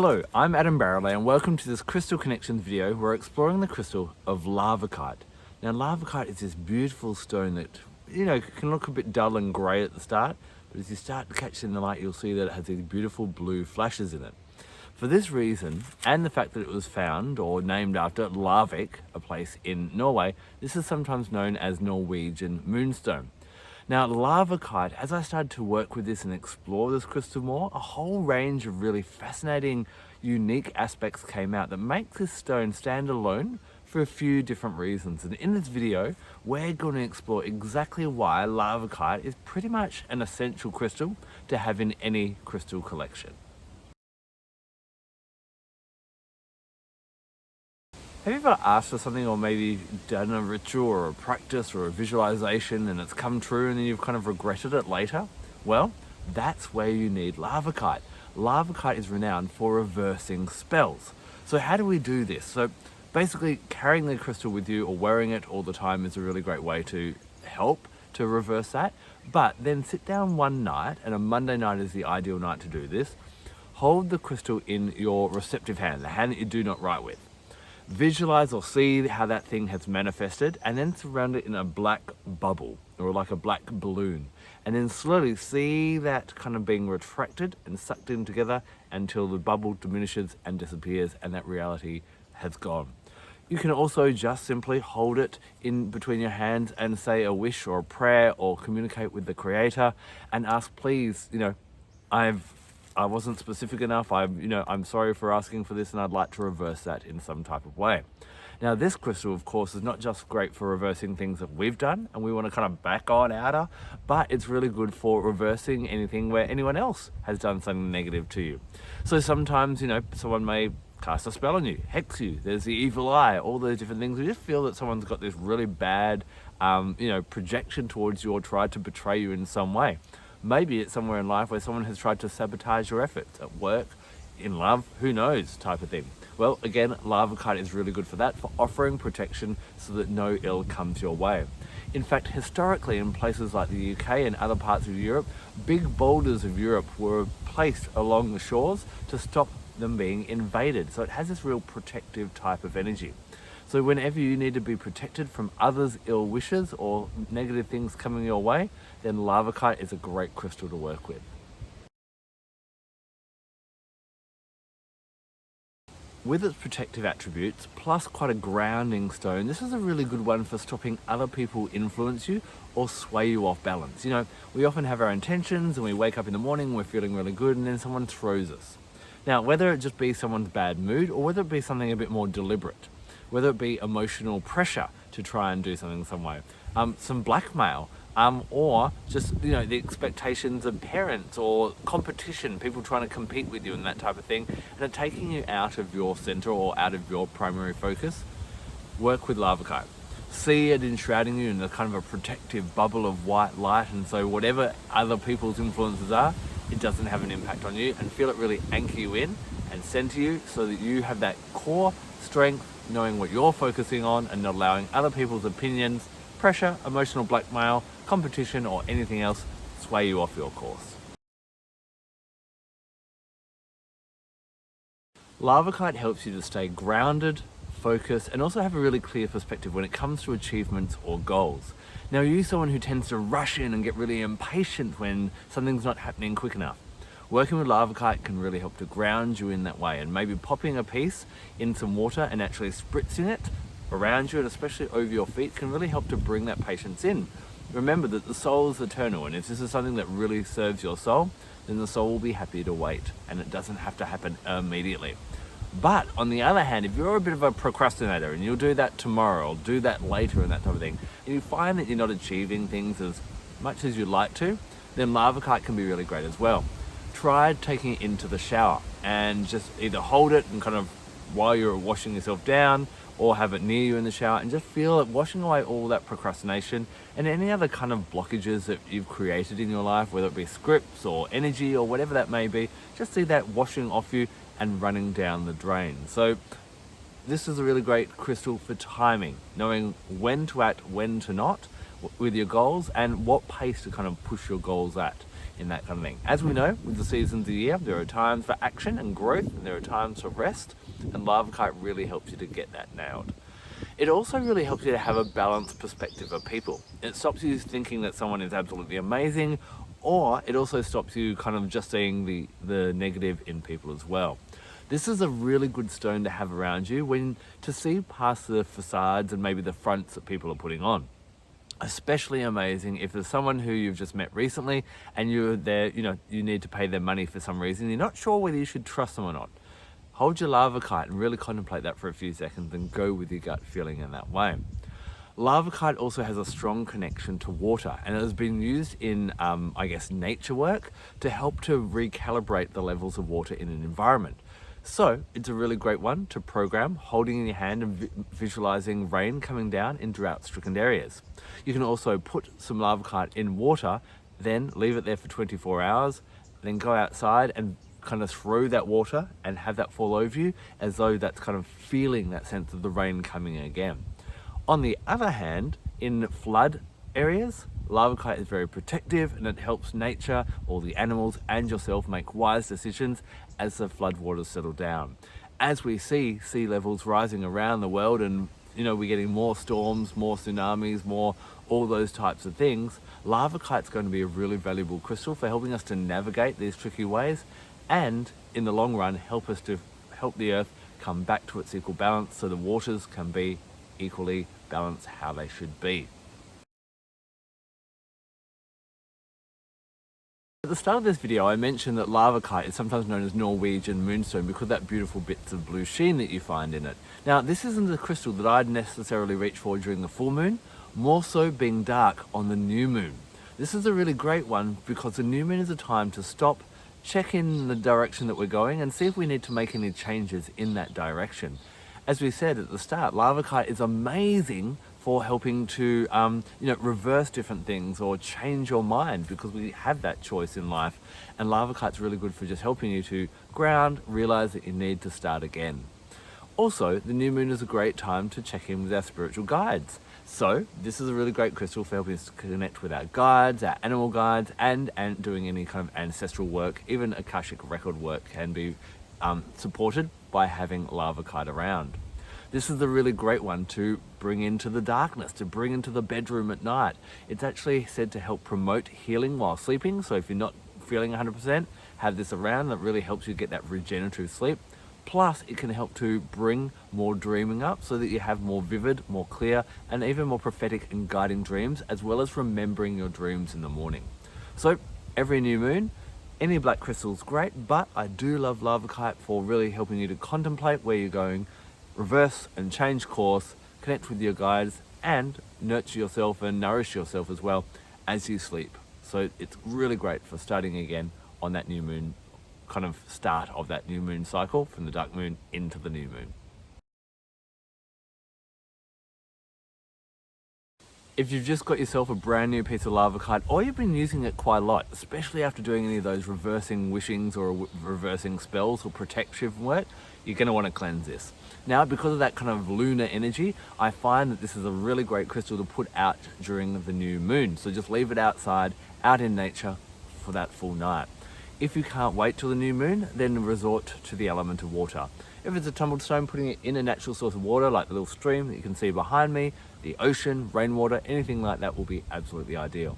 Hello, I'm Adam Barralet and welcome to this Crystal Connections video where we're exploring the crystal of Larvikite. Now Larvikite is this beautiful stone that, can look a bit dull and grey at the start, but as you start to catch it in the light you'll see that it has these beautiful blue flashes in it. For this reason, and the fact that it was found or named after Larvik, a place in Norway, this is sometimes known as Norwegian moonstone. Now, Larvikite, as I started to work with this and explore this crystal more, a whole range of really fascinating, unique aspects came out that make this stone stand alone for a few different reasons. And in this video, we're going to explore exactly why Larvikite is pretty much an essential crystal to have in any crystal collection. Have you ever asked for something or maybe done a ritual or a practice or a visualization and it's come true and then you've kind of regretted it later? Well, that's where you need Larvikite. Larvikite is renowned for reversing spells. So how do we do this? So basically carrying the crystal with you or wearing it all the time is a really great way to help to reverse that. But then sit down one night, and a Monday night is the ideal night to do this. Hold the crystal in your receptive hand, the hand that you do not write with. Visualize or see how that thing has manifested, and then surround it in a black bubble or like a black balloon, and then slowly see that kind of being retracted and sucked in together until the bubble diminishes and disappears and that reality has gone. You can also just simply hold it in between your hands and say a wish or a prayer or communicate with the creator and ask, please, I wasn't specific enough. I'm sorry for asking for this and I'd like to reverse that in some type of way. Now this crystal, of course, is not just great for reversing things that we've done and we want to kind of back on outer, but it's really good for reversing anything where anyone else has done something negative to you. So sometimes, someone may cast a spell on you, hex you, there's the evil eye, all those different things. We just feel that someone's got this really bad, projection towards you or tried to betray you in some way. Maybe it's somewhere in life where someone has tried to sabotage your efforts at work, in love, who knows, type of thing. Well, again, Larvikite is really good for that, for offering protection so that no ill comes your way. In fact, historically, in places like the UK and other parts of Europe, big boulders of Europe were placed along the shores to stop them being invaded. So it has this real protective type of energy. So whenever you need to be protected from others' ill wishes or negative things coming your way, then Larvikite is a great crystal to work with. With its protective attributes, plus quite a grounding stone, this is a really good one for stopping other people influence you or sway you off balance. We often have our intentions and we wake up in the morning, we're feeling really good, and then someone throws us. Now, whether it just be someone's bad mood or whether it be something a bit more deliberate, whether it be emotional pressure to try and do something some way, some blackmail, or just, the expectations of parents or competition, people trying to compete with you and that type of thing, and are taking you out of your center or out of your primary focus, work with Larvikite. See it enshrouding you in a kind of a protective bubble of white light, and so whatever other people's influences are, it doesn't have an impact on you, and feel it really anchor you in and center you so that you have that core strength, knowing what you're focusing on and not allowing other people's opinions, pressure, emotional blackmail, competition, or anything else sway you off your course. Larvikite helps you to stay grounded, focused, and also have a really clear perspective when it comes to achievements or goals. Now, you're someone who tends to rush in and get really impatient when something's not happening quick enough. Working with Larvikite can really help to ground you in that way, and maybe popping a piece in some water and actually spritzing it around you and especially over your feet can really help to bring that patience in. Remember that the soul is eternal, and if this is something that really serves your soul, then the soul will be happy to wait, and it doesn't have to happen immediately. But on the other hand, if you're a bit of a procrastinator and you'll do that tomorrow or do that later and that type of thing, and you find that you're not achieving things as much as you'd like to, then Larvikite can be really great as well. Try taking it into the shower and just either hold it and kind of while you're washing yourself down, or have it near you in the shower and just feel it washing away all that procrastination and any other kind of blockages that you've created in your life, whether it be scripts or energy or whatever that may be. Just see that washing off you and running down the drain. So this is a really great crystal for timing, knowing when to act, when to not with your goals, and what pace to kind of push your goals at. in that kind of thing. As we know, with the seasons of the year, there are times for action and growth, and there are times for rest, and Larvikite really helps you to get that nailed. It also really helps you to have a balanced perspective of people. It stops you thinking that someone is absolutely amazing, or it also stops you kind of just seeing the negative in people as well. This is a really good stone to have around you to see past the facades and maybe the fronts that people are putting on. Especially amazing if there's someone who you've just met recently and you're there, you need to pay them money for some reason. You're not sure whether you should trust them or not. Hold your Larvikite and really contemplate that for a few seconds and go with your gut feeling in that way. Larvikite also has a strong connection to water, and it has been used in, nature work to help to recalibrate the levels of water in an environment. So it's a really great one to program, holding in your hand and visualizing rain coming down in drought-stricken areas. You can also put some Larvikite in water, then leave it there for 24 hours, then go outside and kind of throw that water and have that fall over you as though that's kind of feeling that sense of the rain coming again. On the other hand, in flood areas, Larvikite is very protective and it helps nature, all the animals and yourself make wise decisions as the flood waters settle down. As we see sea levels rising around the world and we're getting more storms, more tsunamis, more all those types of things, Larvikite's going to be a really valuable crystal for helping us to navigate these tricky ways and in the long run help the earth come back to its equal balance so the waters can be equally balanced how they should be. At the start of this video, I mentioned that Larvikite is sometimes known as Norwegian moonstone because of that beautiful bits of blue sheen that you find in it. Now, this isn't a crystal that I'd necessarily reach for during the full moon, more so being dark on the new moon. This is a really great one because the new moon is a time to stop, check in the direction that we're going and see if we need to make any changes in that direction. As we said at the start, Larvikite is amazing for helping to reverse different things or change your mind because we have that choice in life, and Larvikite's really good for just helping you to ground, realize that you need to start again. Also, the new moon is a great time to check in with our spiritual guides. So this is a really great crystal for helping us to connect with our guides, our animal guides, and doing any kind of ancestral work. Even Akashic record work can be supported by having Larvikite around. This is a really great one to bring into the darkness, to bring into the bedroom at night. It's actually said to help promote healing while sleeping. So if you're not feeling 100%, have this around. That really helps you get that regenerative sleep. Plus, it can help to bring more dreaming up so that you have more vivid, more clear, and even more prophetic and guiding dreams, as well as remembering your dreams in the morning. So every new moon, any black crystal is great, but I do love Larvikite for really helping you to contemplate where you're going, reverse and change course, connect with your guides, and nurture yourself and nourish yourself as well as you sleep. So it's really great for starting again on that new moon, kind of start of that new moon cycle from the dark moon into the new moon. If you've just got yourself a brand new piece of Larvikite, or you've been using it quite a lot, especially after doing any of those reversing wishings or reversing spells or protective work, you're going to want to cleanse this. Now, because of that kind of lunar energy, I find that this is a really great crystal to put out during the new moon. So just leave it outside, out in nature for that full night. If you can't wait till the new moon, then resort to the element of water. If it's a tumbled stone, putting it in a natural source of water, like the little stream that you can see behind me, the ocean, rainwater, anything like that will be absolutely ideal.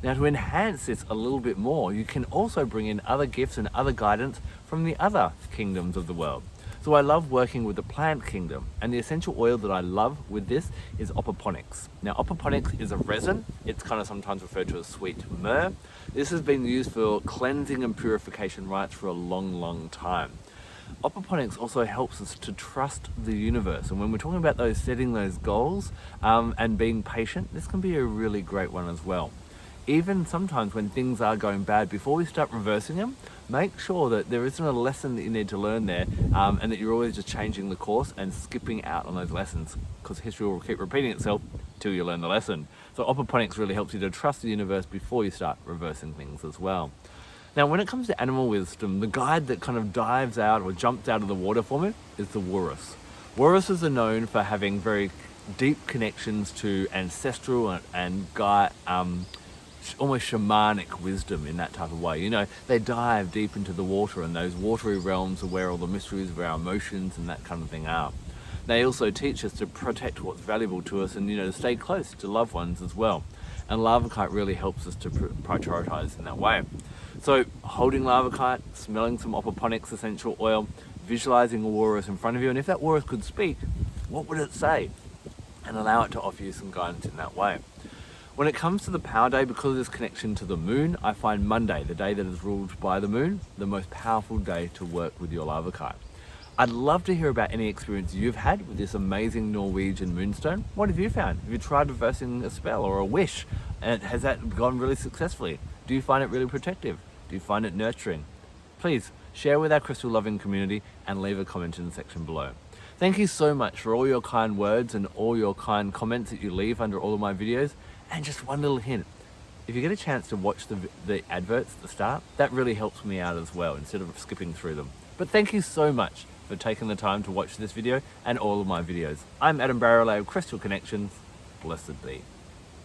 Now, to enhance this a little bit more, you can also bring in other gifts and other guidance from the other kingdoms of the world. So I love working with the plant kingdom, and the essential oil that I love with this is opoponyx. Now, opoponyx is a resin. It's kind of sometimes referred to as sweet myrrh. This has been used for cleansing and purification rites for a long, long time. Opoponyx also helps us to trust the universe, and when we're talking about setting those goals and being patient, this can be a really great one as well. Even sometimes when things are going bad, before we start reversing them, make sure that there isn't a lesson that you need to learn there and that you're always just changing the course and skipping out on those lessons, because history will keep repeating itself till you learn the lesson. So opoponyx really helps you to trust the universe before you start reversing things as well. Now, when it comes to animal wisdom, the guide that kind of dives out or jumps out of the water for me is the walrus. Walruses are known for having very deep connections to ancestral and almost shamanic wisdom in that type of way. You know, they dive deep into the water, and those watery realms are where all the mysteries of our emotions and that kind of thing are. They also teach us to protect what's valuable to us and, you know, to stay close to loved ones as well. And Larvikite really helps us to prioritize in that way. So holding Larvikite, smelling some Opoponics essential oil, visualizing a walrus in front of you, and if that walrus could speak, what would it say? And allow it to offer you some guidance in that way. When it comes to the power day, because of this connection to the moon, I find Monday, the day that is ruled by the moon, the most powerful day to work with your Larvikite. I'd love to hear about any experience you've had with this amazing Norwegian moonstone. What have you found? Have you tried reversing a spell or a wish? And has that gone really successfully? Do you find it really protective? Do you find it nurturing? Please share with our crystal loving community and leave a comment in the section below. Thank you so much for all your kind words and all your kind comments that you leave under all of my videos. And just one little hint, if you get a chance to watch the adverts at the start, that really helps me out as well, instead of skipping through them. But thank you so much for taking the time to watch this video and all of my videos. I'm Adam Barralet of Crystal Connections. Blessed be.